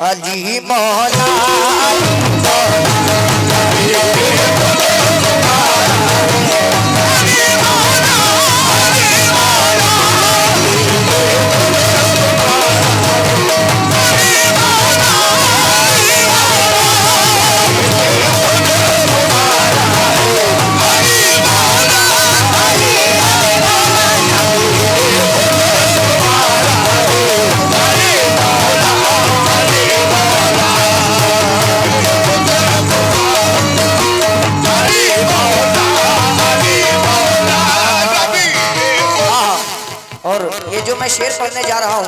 अली मौला जो मैं शेर पढ़ने जा रहा हूँ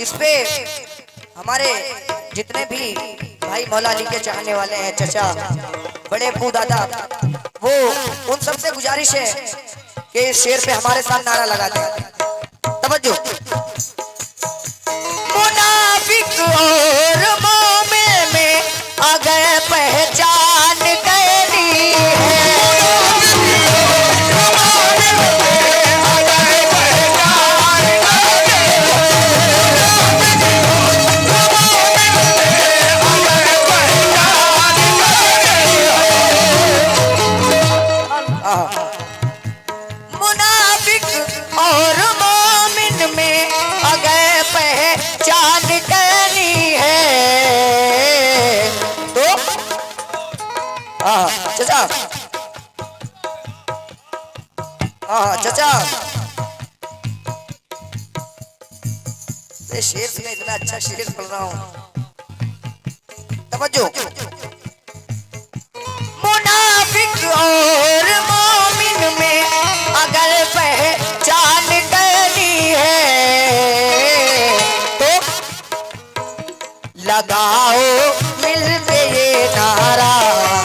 इस पे हमारे जितने भी भाई मौला अली के चाहने वाले हैं, चचा, बड़े अब्बू, दादा, वो उन सबसे गुजारिश है कि इस शेर पे हमारे साथ नारा लगाते हैं। तवज्जो। मुनाफिक और मोमिन में आ गए पहचान गई है। मुनाफिक और मोमिन में अगर पहचान करनी है तो चचा, चचा, शेर से इतना अच्छा शेर पढ़ रहा हूँ। तवज्जो। मुनाफिक और मोमिन में अगर पहचान करनी है तो लगाओ मिलके ये नारा,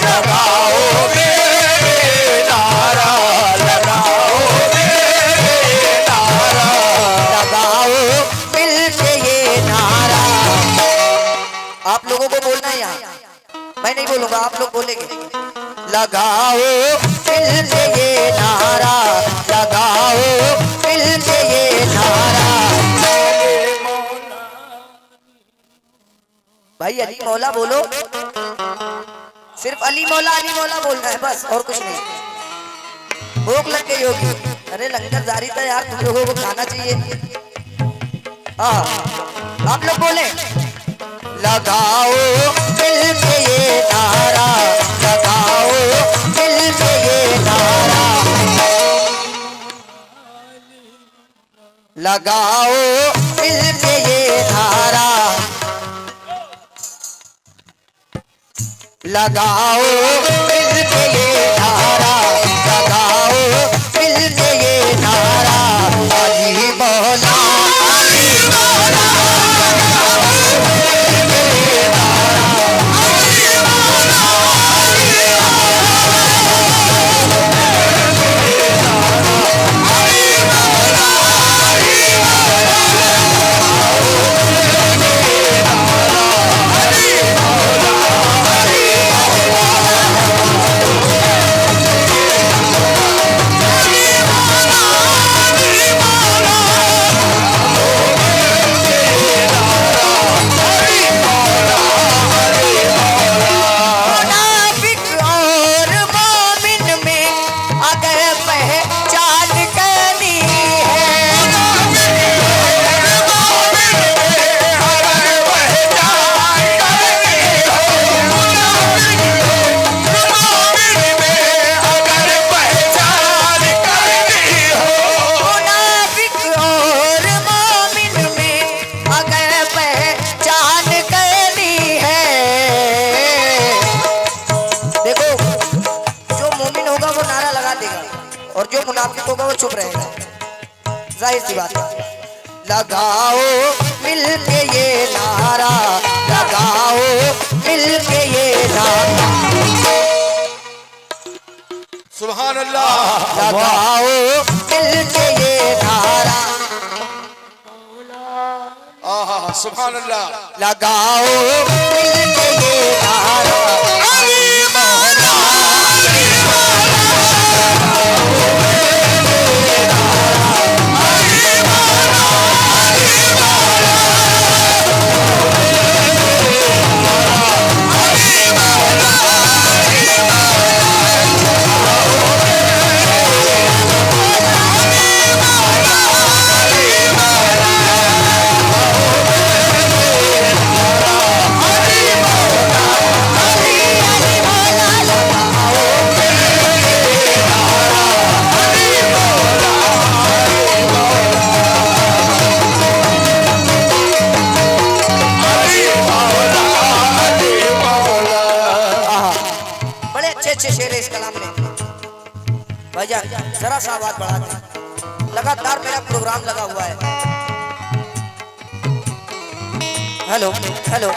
लगाओ मेरे नारा, लगाओ मेरे नारा, लगाओ मिलके ये नारा। आप लोगों को बोलना है यहाँ, मैं नहीं बोलूंगा, आप लोग बोलेंगे। लगाओ मिलके ये नारा, लगाओ मिलके ये नारा। भाई अली मौला बोलो, सिर्फ अली मौला बोलना है बस, और कुछ नहीं। भूख लग गई होगी, अरे लंगर जारी था यार, तुम लोगों को खाना चाहिए। आप लोग बोले लगाओ मिलके ये नारा, लगाओ मिलके ये नारा, लगाओ मिलके ये नारा, लगाओ मिलके ये नारा, लगाओ मिलके ये नारा। अली मौला, अली मौला, और जो मुनाफिक होगा वो चुप रहेगा, जाहिर सी बात है। लगाओ मिलके ये नारा, लगाओ मिलके ये नारा, सुभान अल्लाह। लगाओ मिलके ये नारा, सुभान अल्लाह। लगाओ मिलके ये नारा। अली मौला, अली मौला, इस कलाम में। भाईजान जरा सा आवाज बढ़ा दें, लगातार मेरा प्रोग्राम लगा हुआ है। Hello hello.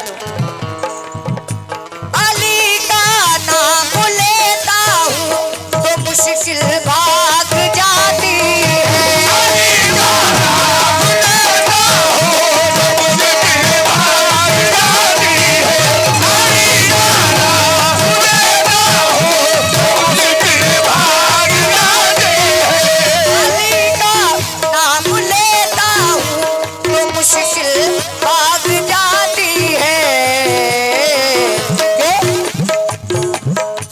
अली का नाम लेता हूँ तो मुश्किल भाग जाती है। अली का नाम लेता हूँ तो मुश्किल भाग जाती है। अली का नाम लेता हूँ तो मुश्किल भाग जाती है। अली का नाम लेता हूँ तो मुश्किल भाग जाती है।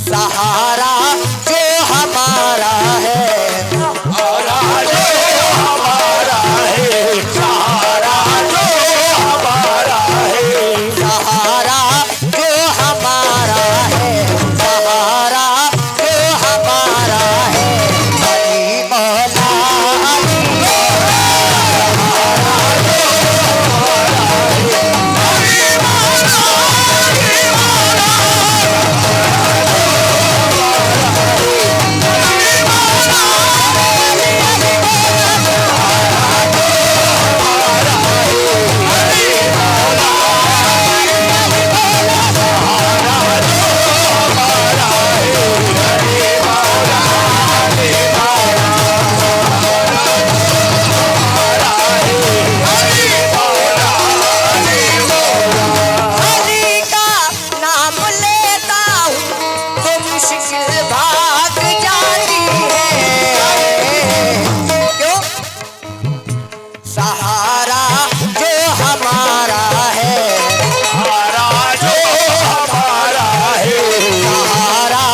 सहारा जो हमारा है, सहारा जो हमारा है, सहारा जो हमारा है, सहारा जो हमारा है, सहारा जो हमारा है। अली मौला अली मौला, सहारा जो हमारा है। अली मौला अली मौला, अली का नाम लेता हूँ तो मुश्किल भाग जाती है। क्यों? सहारा जो हमारा है, सहारा जो हमारा है, सहारा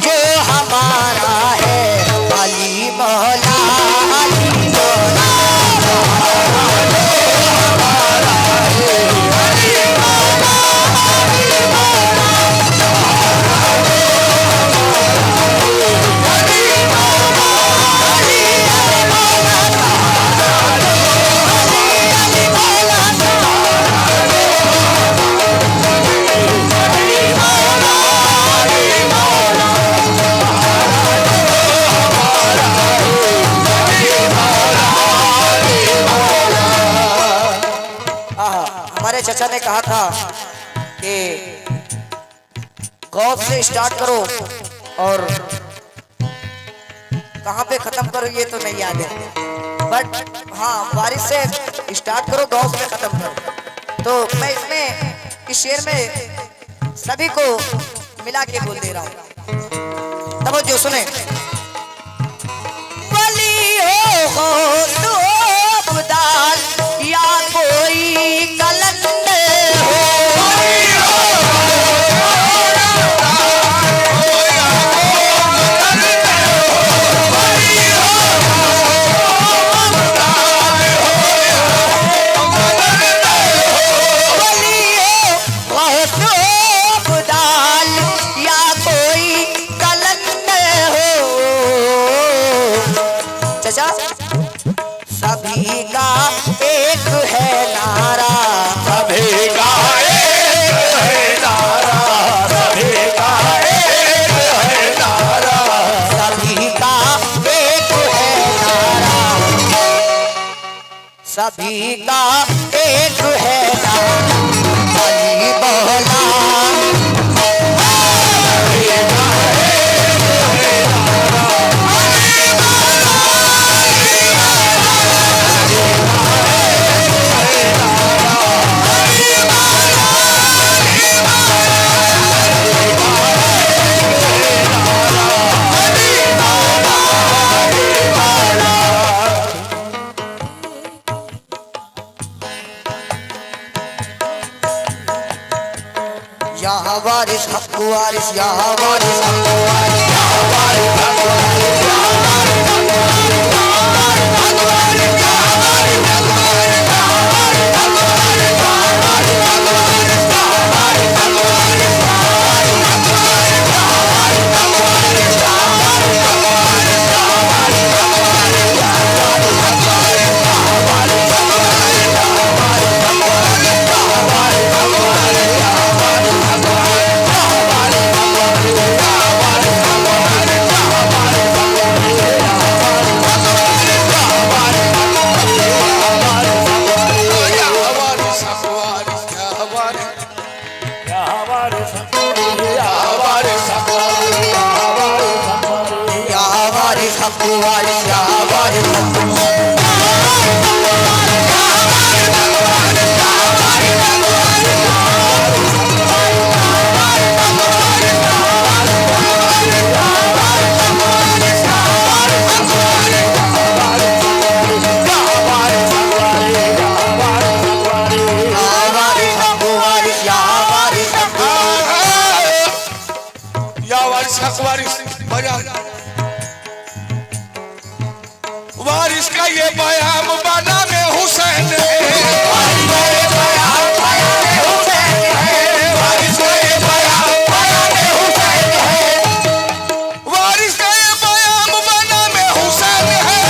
जो हमारा है। अली मौला अली मौला, सहारा जो हमारा है। अली मौला अली मौला, सहारा जो हमारा है। अली मौला अली अली मौला, सहारा जो अली अली मौला, सहारा जो अली मौला अली मौला, सहारा जो हमारा है। अली मौला अली मौला। हमारे चचा ने कहा था कि गौर से स्टार्ट करो और कहाँ पे खत्म करो ये तो नहीं याद है, बट हाँ बारिश से स्टार्ट करो, गौर से खत्म करो। तो मैं इसमें इस शेर में सभी को मिला के बोल दे रहा हूँ, तब जो सुने। वली हो तो अब्दाल या कोई कलंदर हो, वली हो अब्दाल या कोई कलंदर हो। चचा सभी का एक है नारा, सभी का एक है नारा, सभी का एक है नारा, सभी का एक है नारा, सभी का एक है नारा। अली मौला यहाँ वारिस हक वारिस, यहाँ वारिस हक वारिस, यहाँ वारिस हक वारिस, यहाँ वारिस हक वारिस, यहाँ वारिस हक वारिस, यहाँ वारिस हक वारिस, यहाँ वारिस हक वारिस, यहाँ वारिस हक वारिस, यहाँ वारिस हक वारिस, यहाँ वारिस हक वारिस, यहाँ वारिस हक वारिस, यहाँ वारिस हक वारिस, यहाँ वारिस हक वारिस, यहाँ वारिस हक वारिस, यहाँ वारिस हक वारिस, यहाँ वारिस हक वारिस, यहाँ वारिस हक वारिस, यहाँ वारिस हक वारिस, यहाँ वारिस हक वारिस, यहाँ वारिस हक वारिस। या वारिस हक वारिस, या वारिस हक वारिस, या वारिस हक वारिस का ये बयाम बना में हुसैन है। वारिस का ये बयाम बना में हुसैन है। वारिस का ये बयाम बना में हुसैन है। वारिस का ये बयाम बना में हुसैन है।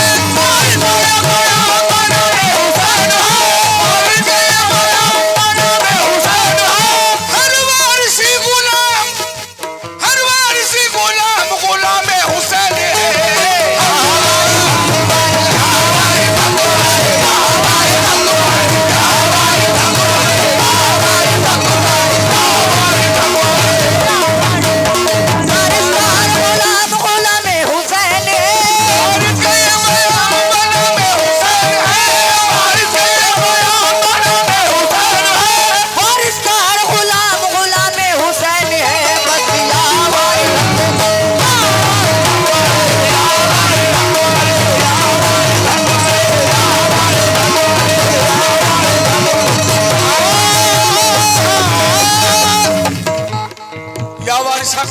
वारिस का ये बयाम बना में हुसैन है। वारिस का ये बयाम बना में हुसैन है। हर वारिसी गुलाम, हर वारिसी गुलाम गुलाम हुसैन है।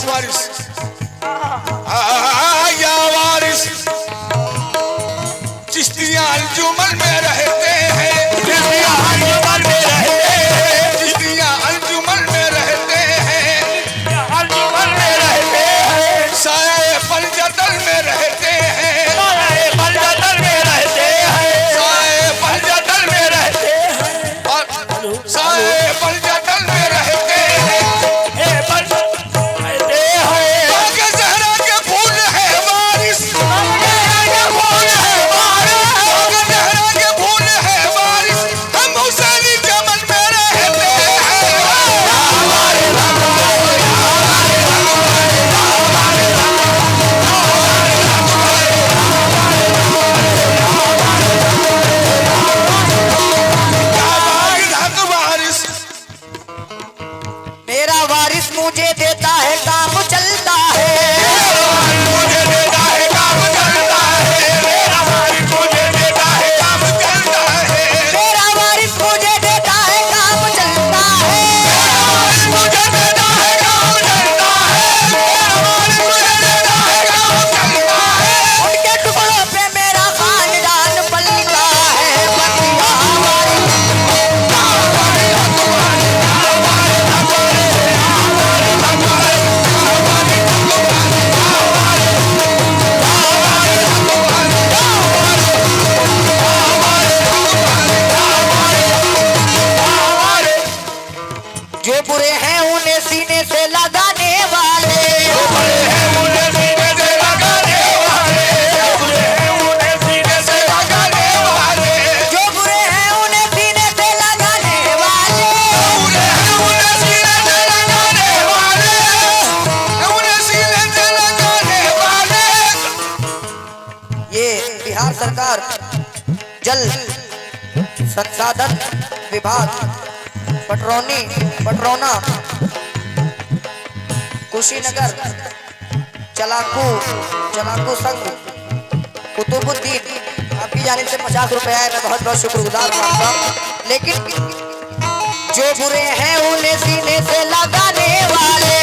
वारिस या वारिस चिश्तिया अंजुमन में रहते हैं। चिश्तिया अंजुमन में रहते हैं। चिश्तिया अंजुमन में रहते हैं। अंजुमन में रहते हैं। साए पंजतन में रहते हैं। साए पंजतन में रहते हैं। साए पंजतन में रहते हैं। साए पंजतन में रहते हैं। मुझे देता है काम चलता है। मुझे देता है काम चलता है। मेरा वारिस मुझे देता है काम चलता है। मेरा वारिस मुझे देता है काम चलता है। मेरा वारिस मुझे देता है काम चलता है। मेरा वारिस मुझे देता है काम चलता है। उनके टुकड़ों पे मेरा खानदान पलता है। बतिया वारिस जो बुरे हैं उन्हें सीने से लगाने वाले। जो बुरे हैं उन्हें सीने से लगाने वाले। जो बुरे हैं उन्हें सीने से लगाने वाले। जो बुरे हैं उन्हें सीने से लगाने वाले। बुरे हैं उन्हें सीने से लगाने वाले। उन्हें सीने से लगाने वाले। ये बिहार सरकार जल संसाधन विभाग पटरौना कुशीनगर चलाकू संघ कुतुबुद्दीन आपकी जानिब से 50 रुपए आए। मैं बहुत बहुत शुक्रगुजार मानता हूँ। लेकिन जो बुरे हैं उन्हें सीने से लगाने वाले।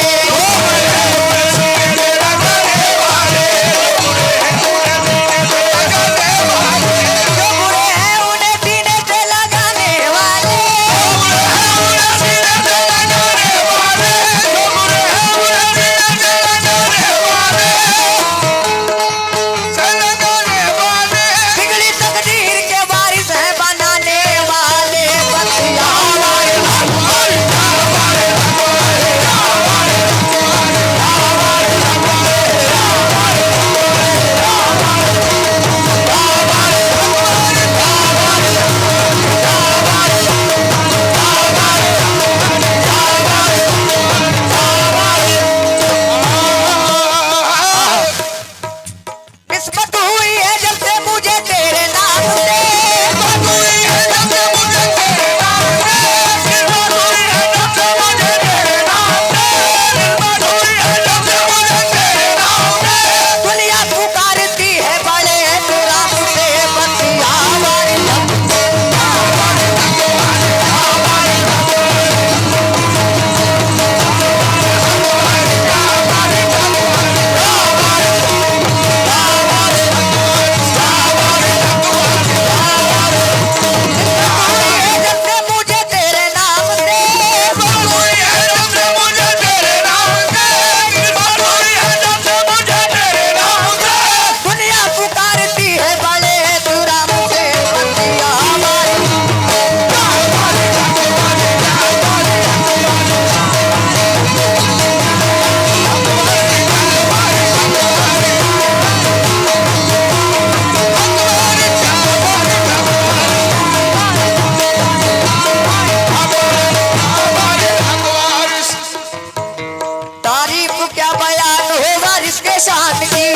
तारीफ क्या बयान होगा इसके शान की।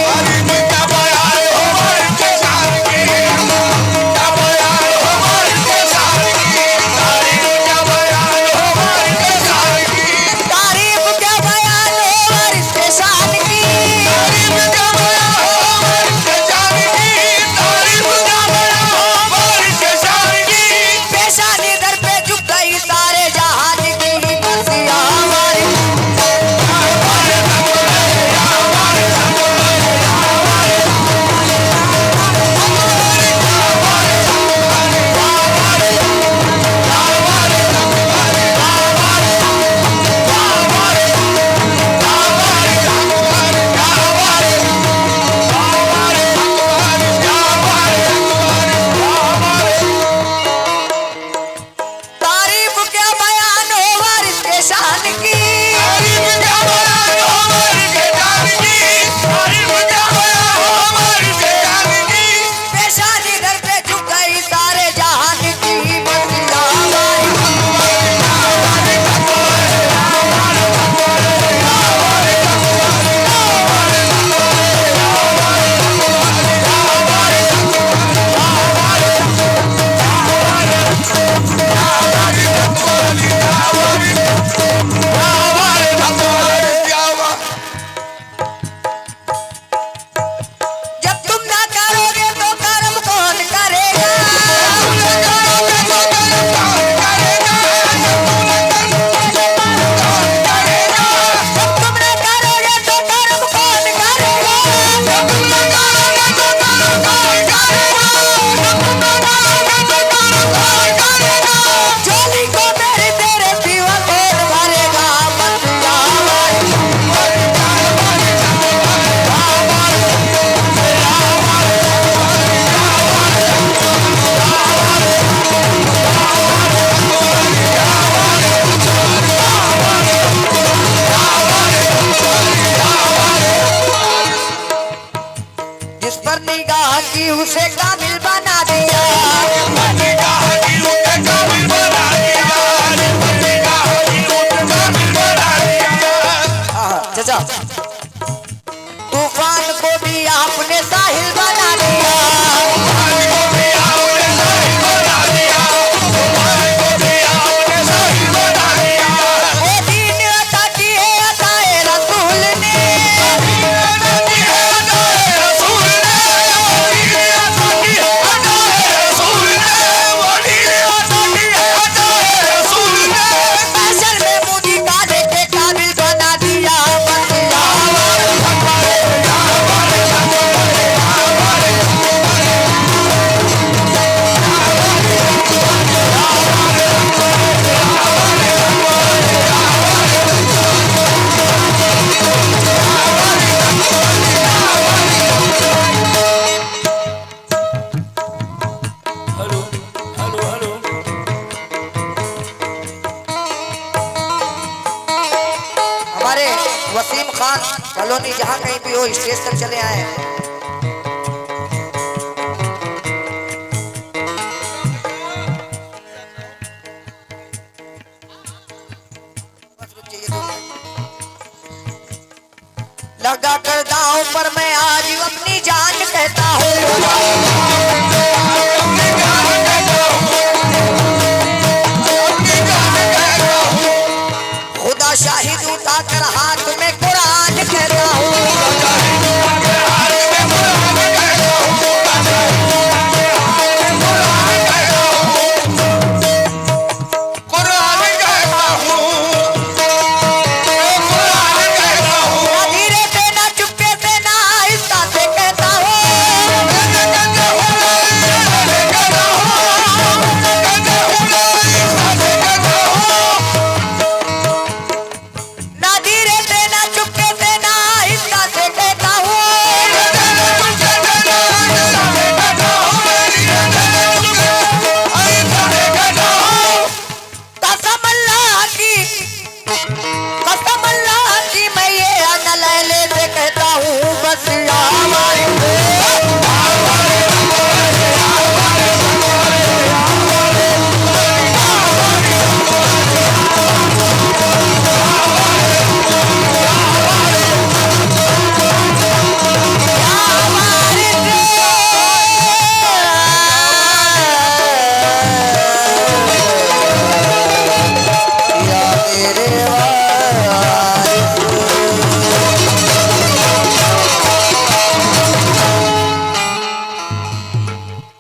तारीफ क्या बयान होगा इसके शान की, क्या बयान होगा इसके शान की, तारीफ क्या बयान होगा इसके शान की, तारीफ क्या बयान होगा इसके शान की। तारीफ क्या बयान होगा इसके शान की, तारीफ क्या बयान होगा इसके शान की। पेशानी दर पे झुक गई सारे जहान की मसीहा हमारी। तारीफ क्या बयान होगा इसके शान की। तारीफ क्या बयान होगा इसके शान की, तारीफ क्या बयान होगा इसके शान की। पेशानी दर पे झुक गई सारे जहान की मसीहा हमारी। जब तुम ना करोगे तो कर्म कौन करेगा। जब तुम ना करोगे तो कर्म कौन करेगा। झोली को मेरे तेरे सिवा कौन भरेगा मसीहा हमारी। जिस पर निगाह की उसे काबिल बना दिया। चाचा तूफान को भी आपने साहिल बना दिया। वो दीन अता किए अताए रसूल ने। असल में मुझे काले के काबिल बना दिया मसीहा हमारी। Hello hello hello. हमारे वसीम खान कॉलोनी जहाँ कहीं भी हो स्टेज तक चले आए हैं। लगा कर दांव पर मैं आज अपनी जान कहता हूँ।